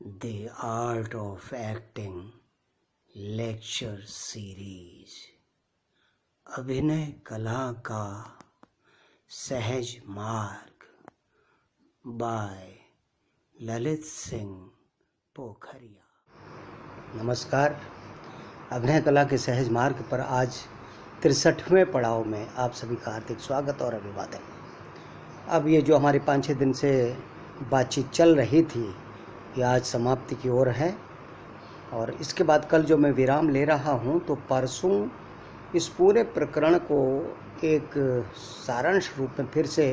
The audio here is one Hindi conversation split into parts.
The Art of Acting lecture series अभिनय कला का सहज मार्ग बाय ललित सिंह पोखरिया। नमस्कार। अभिनय कला के सहज मार्ग पर आज 63वें पड़ाव में आप सभी का हार्दिक स्वागत और अभिवादन। अब ये जो हमारी 5-6 दिन से बातचीत चल रही थी ये आज समाप्ति की ओर है और इसके बाद कल जो मैं विराम ले रहा हूँ तो परसों इस पूरे प्रकरण को एक सारांश रूप में फिर से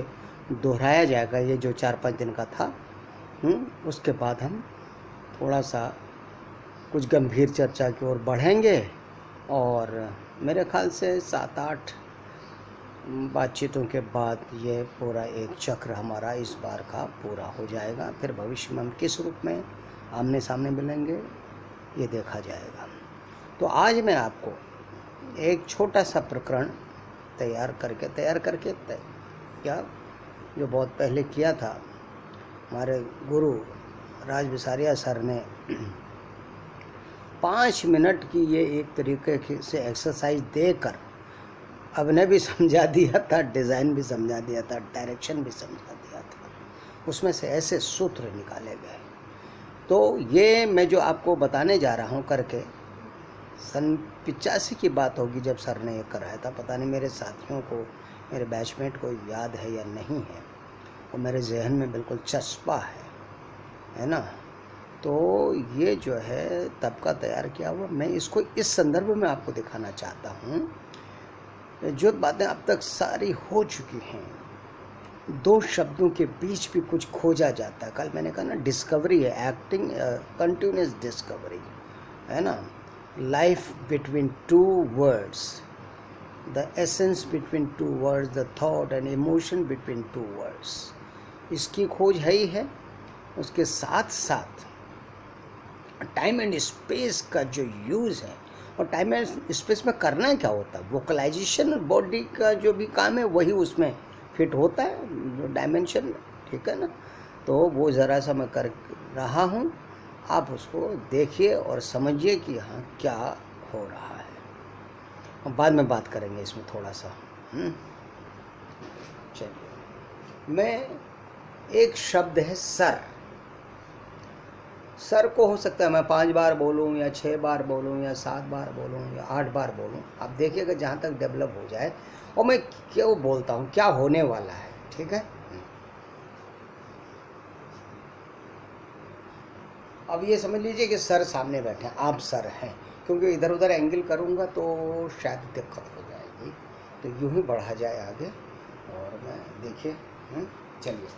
दोहराया जाएगा। ये जो 4-5 दिन का था उसके बाद हम थोड़ा सा कुछ गंभीर चर्चा की ओर बढ़ेंगे और मेरे ख्याल से 7-8 बातचीतों के बाद ये पूरा एक चक्र हमारा इस बार का पूरा हो जाएगा। फिर भविष्य में हम किस रूप में आमने सामने मिलेंगे ये देखा जाएगा। तो आज मैं आपको एक छोटा सा प्रकरण तैयार करके या जो बहुत पहले किया था हमारे गुरु राज बिसारिया सर ने 5 मिनट की ये एक तरीके से एक्सरसाइज देकर अभिनय भी समझा दिया था, डिज़ाइन भी समझा दिया था, डायरेक्शन भी समझा दिया था। उसमें से ऐसे सूत्र निकाले गए। तो ये मैं जो आपको बताने जा रहा हूँ करके सन 85 की बात होगी जब सर ने ये कराया था। पता नहीं मेरे साथियों को, मेरे बैचमेट को याद है या नहीं है, वो मेरे जहन में बिल्कुल चस्पा है ना। तो ये जो है तब का तैयार किया हुआ, मैं इसको इस संदर्भ में आपको दिखाना चाहता हूँ। जो बातें अब तक सारी हो चुकी हैं, 2 शब्दों के बीच भी कुछ खोजा जाता है। कल मैंने कहा ना, डिस्कवरी है, एक्टिंग कंटिन्यूस डिस्कवरी है ना। Life between 2 words, the essence between 2 words, the thought and emotion between 2 words, इसकी खोज है ही है। उसके साथ साथ टाइम एंड स्पेस का जो यूज़ है, और टाइम एंड स्पेस में करना क्या होता है, वोकलाइजेशन बॉडी का जो भी काम है वही उसमें फिट होता है, जो डायमेंशन, ठीक है ना। तो वो ज़रा सा मैं कर रहा हूँ, आप उसको देखिए और समझिए कि हाँ क्या हो रहा है। और बाद में बात करेंगे इसमें थोड़ा सा। चलिए, मैं एक शब्द है सर। सर को हो सकता है मैं 5 बार बोलूँ या 6 बार बोलूँ या 7 बार बोलूँ या 8 बार बोलूँ, आप देखिएगा जहाँ तक डेवलप हो जाए। और मैं क्यों बोलता हूँ, क्या होने वाला है, ठीक है। अब ये समझ लीजिए कि सर सामने बैठे हैं, आप सर हैं, क्योंकि इधर उधर एंगल करूँगा तो शायद दिक्कत हो जाएगी। तो यूँ ही बढ़ा जाए आगे और मैं देखिए। चलिए,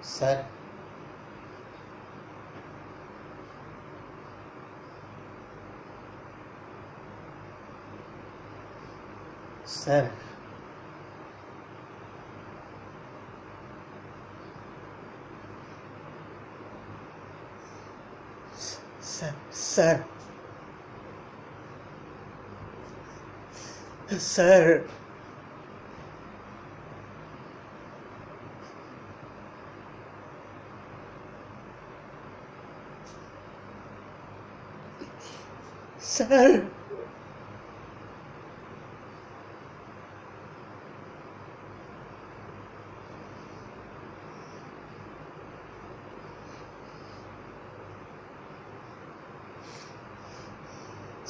sir, sir, sir, sir, sir, sir,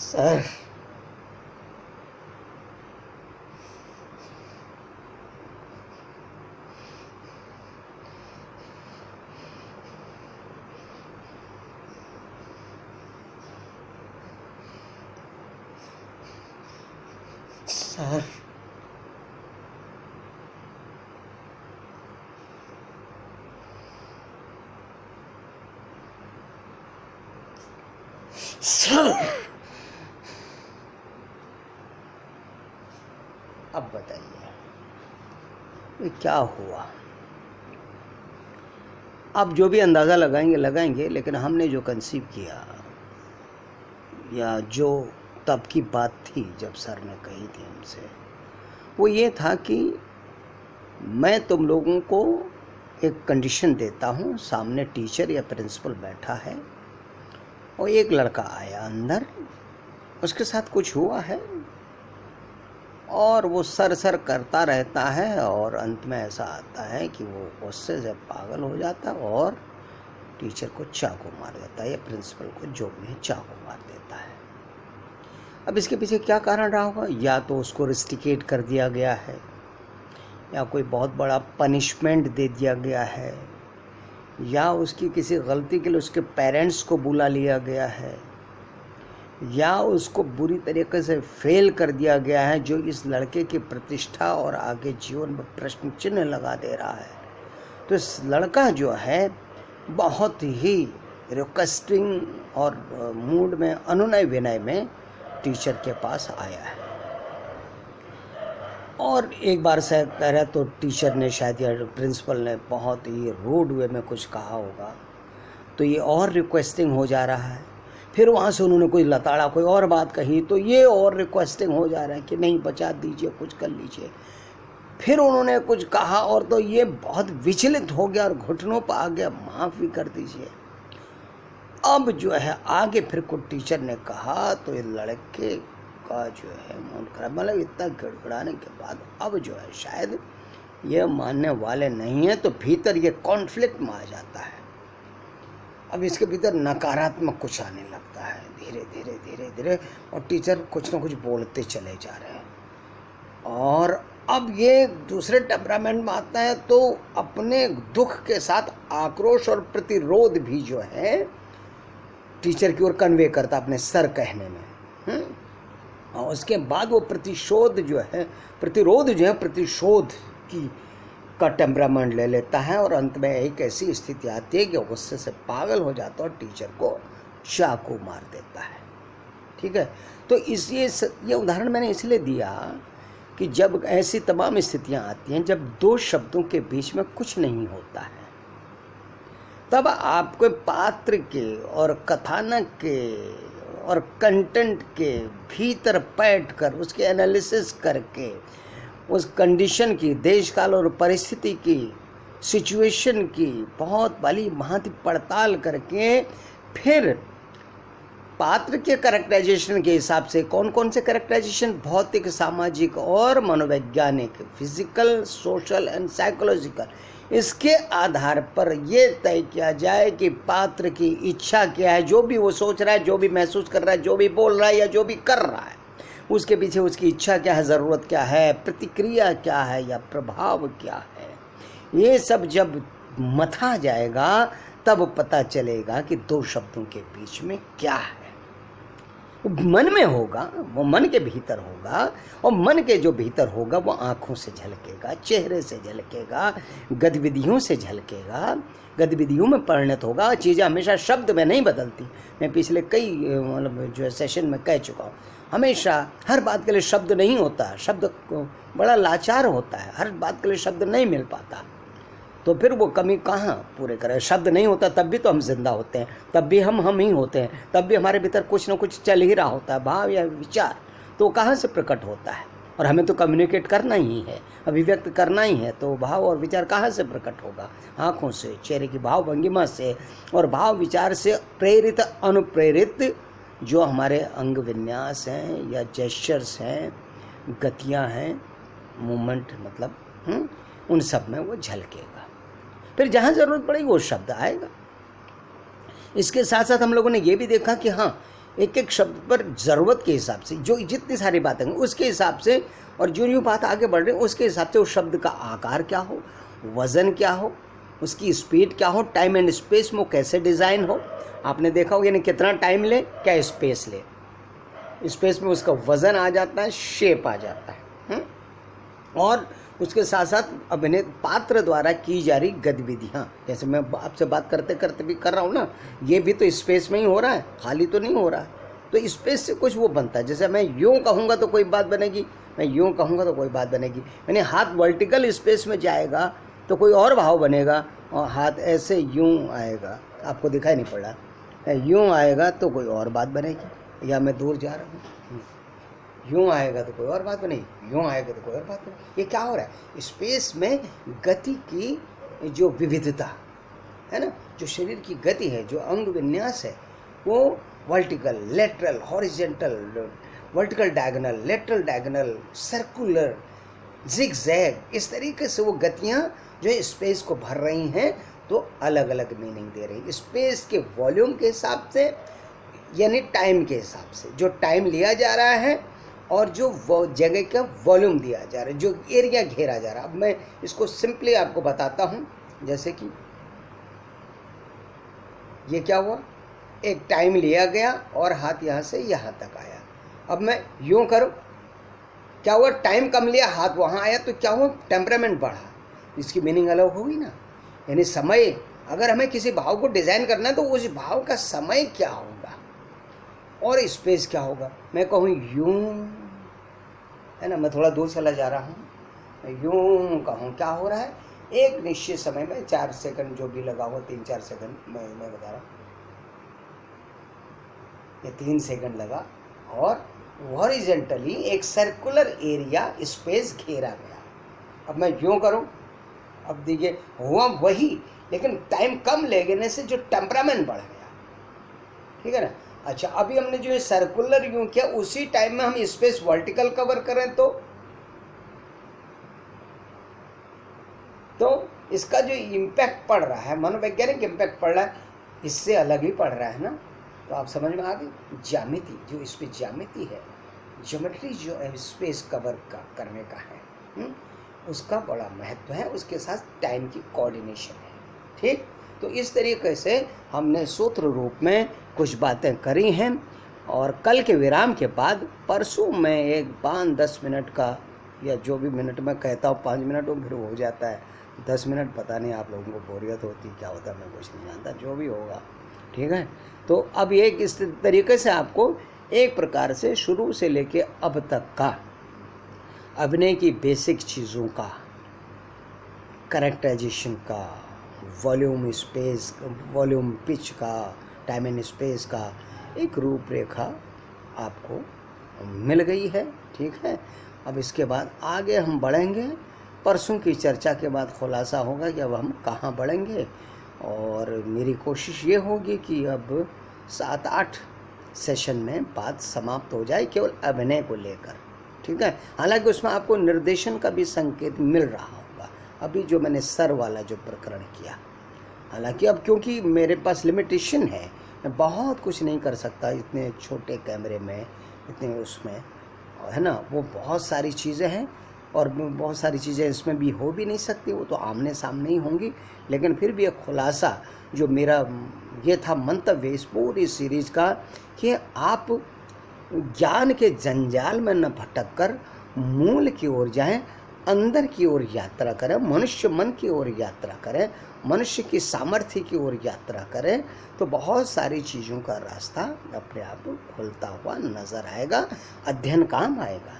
sir, sir, sir. अब बताइए ये क्या हुआ। अब जो भी अंदाज़ा लगाएंगे, लेकिन हमने जो कंसीव किया या जो तब की बात थी जब सर ने कही थी हमसे, वो ये था कि मैं तुम लोगों को एक कंडीशन देता हूँ, सामने टीचर या प्रिंसिपल बैठा है और एक लड़का आया अंदर, उसके साथ कुछ हुआ है और वो सर करता रहता है और अंत में ऐसा आता है कि वो गुस्से से पागल हो जाता है और टीचर को चाकू मार देता है या प्रिंसिपल को जो भी है चाकू मार देता है। अब इसके पीछे क्या कारण रहा होगा? या तो उसको रिस्टिकेट कर दिया गया है, या कोई बहुत बड़ा पनिशमेंट दे दिया गया है, या उसकी किसी गलती के लिए उसके पेरेंट्स को बुला लिया गया है, या उसको बुरी तरीके से फेल कर दिया गया है, जो इस लड़के की प्रतिष्ठा और आगे जीवन में प्रश्न चिन्ह लगा दे रहा है। तो इस लड़का जो है बहुत ही रिक्वेस्टिंग और मूड में, अनुनय विनय में टीचर के पास आया है और एक बार शायद कह रहा तो टीचर ने शायद या प्रिंसिपल ने बहुत ही रूड वे में कुछ कहा होगा, तो ये और रिक्वेस्टिंग हो जा रहा है। फिर वहाँ से उन्होंने कोई लताड़ा कोई और बात कही तो ये और रिक्वेस्टिंग हो जा रहा है कि नहीं बचा दीजिए, कुछ कर लीजिए। फिर उन्होंने कुछ कहा और तो ये बहुत विचलित हो गया और घुटनों पर आ गया, माफ़ भी कर दीजिए। अब जो है आगे फिर कुछ टीचर ने कहा तो ये लड़के का जो है मूड खराब, मतलब इतना गड़बड़ाने के बाद अब जो है शायद ये मानने वाले नहीं है, तो भीतर ये कॉन्फ्लिक्ट में आ जाता है। अब इसके भीतर नकारात्मक कुछ आने लगता है धीरे धीरे धीरे धीरे, और टीचर कुछ ना कुछ बोलते चले जा रहे हैं। और अब ये दूसरे टेम्परामेंट में आता है तो अपने दुख के साथ आक्रोश और प्रतिरोध भी जो है टीचर की ओर कन्वे करता अपने सर कहने में। और उसके बाद वो प्रतिरोध जो है प्रतिशोध की का टेम्परामेंट ले लेता है और अंत में एक ऐसी स्थिति आती है कि गुस्से से पागल हो जाता है और टीचर को चाकू मार देता है। ठीक है, तो ये उदाहरण मैंने इसलिए दिया कि जब ऐसी तमाम स्थितियां आती हैं जब दो शब्दों के बीच में कुछ नहीं होता है, तब आपको पात्र के और कथानक के और कंटेंट के भीतर बैठ कर उसके एनालिसिस करके उस कंडीशन की, देश काल और परिस्थिति की, सिचुएशन की बहुत भली भांति पड़ताल करके फिर पात्र के कैरेक्टराइजेशन के हिसाब से कौन कौन से कैरेक्टराइजेशन भौतिक, सामाजिक और मनोवैज्ञानिक, फिजिकल, सोशल एंड साइकोलॉजिकल, इसके आधार पर ये तय किया जाए कि पात्र की इच्छा क्या है, जो भी वो सोच रहा है, जो भी महसूस कर रहा है, जो भी बोल रहा है या जो भी कर रहा है, उसके पीछे उसकी इच्छा क्या है, ज़रूरत क्या है, प्रतिक्रिया क्या है या प्रभाव क्या है, ये सब जब मथा जाएगा तब पता चलेगा कि दो शब्दों के बीच में क्या है। मन में होगा, वो मन के भीतर होगा, और मन के जो भीतर होगा वो आँखों से झलकेगा, चेहरे से झलकेगा, गतिविधियों से झलकेगा, गतिविधियों में परिणत होगा। चीज़ें हमेशा शब्द में नहीं बदलती। मैं पिछले कई मतलब जो सेशन में कह चुका हूँ, हमेशा हर बात के लिए शब्द नहीं होता, शब्द बड़ा लाचार होता है, हर बात के लिए शब्द नहीं मिल पाता, तो फिर वो कमी कहाँ पूरे करें। शब्द नहीं होता तब भी तो हम जिंदा होते हैं, तब भी हम ही होते हैं, तब भी हमारे भीतर कुछ ना कुछ चल ही रहा होता है, भाव या विचार, तो कहाँ से प्रकट होता है। और हमें तो कम्युनिकेट करना ही है, अभिव्यक्त करना ही है, तो भाव और विचार कहाँ से प्रकट होगा? आँखों से, चेहरे की भाव भंगिमा से और भाव विचार से प्रेरित अनुप्रेरित जो हमारे अंग विन्यास हैं या जेस्चर्स हैं, गतियाँ हैं, मूवमेंट मतलब उन सब में वो झलकेगा। फिर जहाँ ज़रूरत पड़ेगी वो शब्द आएगा। इसके साथ साथ हम लोगों ने ये भी देखा कि हाँ, एक एक शब्द पर ज़रूरत के हिसाब से जो जितनी सारी बातें हैं उसके हिसाब से, और जो बात आगे बढ़ रही है उसके हिसाब से उस शब्द का आकार क्या हो, वज़न क्या हो, उसकी स्पीड क्या हो, टाइम एंड स्पेस में कैसे डिज़ाइन हो। आपने देखा हो यानी कितना टाइम ले, क्या स्पेस ले, स्पेस में उसका वज़न आ जाता है, शेप आ जाता है। और उसके साथ साथ अभिनय पात्र द्वारा की जा रही गतिविधियाँ, जैसे मैं आपसे बात करते करते भी कर रहा हूँ ना, ये भी तो स्पेस में ही हो रहा है, खाली तो नहीं हो रहा है, तो स्पेस से कुछ वो बनता है। जैसे मैं यूँ कहूँगा तो कोई बात बनेगी, मैं यूँ कहूँगा तो कोई बात बनेगी, यानी हाथ वर्टिकल स्पेस में जाएगा तो कोई और भाव बनेगा, और हाथ ऐसे यूँ आएगा, आपको दिखाई नहीं पड़ रहा, यूँ आएगा तो कोई और बात बनेगी, या मैं दूर जा रहा हूँ। यूं आएगा तो कोई और बात नहीं, यूं आएगा तो कोई और बात नहीं। ये क्या हो रहा है? स्पेस में गति की जो विविधता है ना, जो शरीर की गति है, जो अंग विन्यास है, वो vertical, lateral, horizontal, vertical diagonal, lateral diagonal, circular, zigzag, इस तरीके से वो गतियां जो है स्पेस को भर रही हैं, तो अलग अलग मीनिंग दे रही। स्पेस के वॉल्यूम के हिसाब से, यानी टाइम के हिसाब से, जो टाइम लिया जा रहा है और जो वो जगह का वॉल्यूम दिया जा रहा है, जो एरिया घेरा जा रहा है। अब मैं इसको सिंपली आपको बताता हूँ। जैसे कि ये क्या हुआ, एक टाइम लिया गया और हाथ यहाँ से यहाँ तक आया। अब मैं यूं करूँ, क्या हुआ, टाइम कम लिया, हाथ वहाँ आया, तो क्या हुआ, टेम्परामेंट बढ़ा। इसकी मीनिंग अलग होगी ना। यानी समय, अगर हमें किसी भाव को डिज़ाइन करना है तो उस भाव का समय क्या होगा और स्पेस क्या होगा। मैं कहूँ यूं, है ना, मैं थोड़ा दूर चला जा रहा हूँ, मैं यूं कहूँ, क्या हो रहा है, एक निश्चित समय में 4 सेकंड जो भी लगा हो, 3-4 सेकंड मैं बता रहा हूँ, ये 3 सेकंड लगा और हॉरिजेंटली एक सर्कुलर एरिया स्पेस घेरा गया। अब मैं यूं करूं, अब देखिए हुआ वही, लेकिन टाइम कम लेने से जो टेम्परामेंट बढ़ गया, ठीक है ना। अच्छा, अभी हमने जो सर्कुलर यूं किया, उसी टाइम में हम स्पेस वर्टिकल कवर करें तो इसका जो इम्पैक्ट पड़ रहा है, मनोवैज्ञानिक इम्पैक्ट पड़ रहा है, इससे अलग ही पड़ रहा है ना। तो आप समझ में आ गई। ज्यामिति, जो इस पे ज्यामिति है, ज्योमेट्री जो स्पेस कवर करने का है, उसका बड़ा महत्व है। उसके साथ टाइम की कोऑर्डिनेशन है, ठीक। तो इस तरीके से हमने सूत्र रूप में कुछ बातें करी हैं, और कल के विराम के बाद परसों मैं एक 5-10 मिनट का, या जो भी मिनट मैं कहता हूँ 5 मिनट, वो फिर हो जाता है 10 मिनट, पता नहीं आप लोगों को बोरियत होती क्या होता है, मैं कुछ नहीं जानता, जो भी होगा, ठीक है। तो अब ये इस तरीके से आपको एक प्रकार से शुरू से लेके अब तक का अभिनय की बेसिक चीज़ों का, कैरेक्टराइजेशन का, वॉल्यूम स्पेस, वॉल्यूम पिच का, टाइम एंड स्पेस का एक रूपरेखा आपको मिल गई है, ठीक है। अब इसके बाद आगे हम बढ़ेंगे। परसों की चर्चा के बाद खुलासा होगा कि अब हम कहाँ बढ़ेंगे, और मेरी कोशिश ये होगी कि अब 7-8 सेशन में बात समाप्त हो जाए केवल अभिनय को लेकर, ठीक है। हालांकि उसमें आपको निर्देशन का भी संकेत मिल रहा होगा, अभी जो मैंने सर वाला जो प्रकरण किया। हालांकि अब क्योंकि मेरे पास लिमिटेशन है, मैं बहुत कुछ नहीं कर सकता इतने छोटे कैमरे में, इतने उसमें, है ना, वो बहुत सारी चीज़ें हैं, और बहुत सारी चीज़ें इसमें भी हो भी नहीं सकती, वो तो आमने सामने ही होंगी। लेकिन फिर भी एक खुलासा जो मेरा ये था मंतव्य इस पूरी सीरीज का, कि आप ज्ञान के जंजाल में न भटक कर मूल की ओर जाएं, अंदर की ओर यात्रा करें, मनुष्य मन की ओर यात्रा करें, मनुष्य की सामर्थ्य की ओर यात्रा करें, तो बहुत सारी चीज़ों का रास्ता अपने आप खुलता हुआ नज़र आएगा, अध्ययन काम आएगा,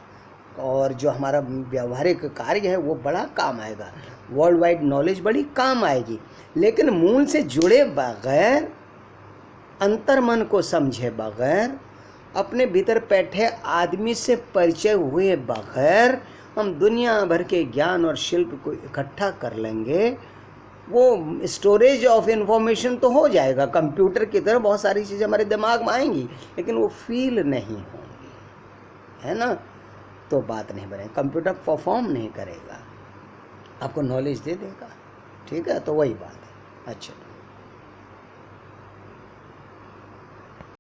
और जो हमारा व्यावहारिक कार्य है वो बड़ा काम आएगा, वर्ल्ड वाइड नॉलेज बड़ी काम आएगी। लेकिन मूल से जुड़े बगैर, अंतर्मन को समझे बगैर, अपने भीतर बैठे आदमी से परिचय हुए बगैर हम दुनिया भर के ज्ञान और शिल्प को इकट्ठा कर लेंगे, वो स्टोरेज ऑफ इंफॉर्मेशन तो हो जाएगा, कंप्यूटर की तरह बहुत सारी चीज़ें हमारे दिमाग में आएंगी, लेकिन वो फील नहीं होंगी, है ना। तो बात नहीं बनेगी, कंप्यूटर परफॉर्म नहीं करेगा, आपको नॉलेज दे देगा, ठीक है। तो वही बात है। अच्छा।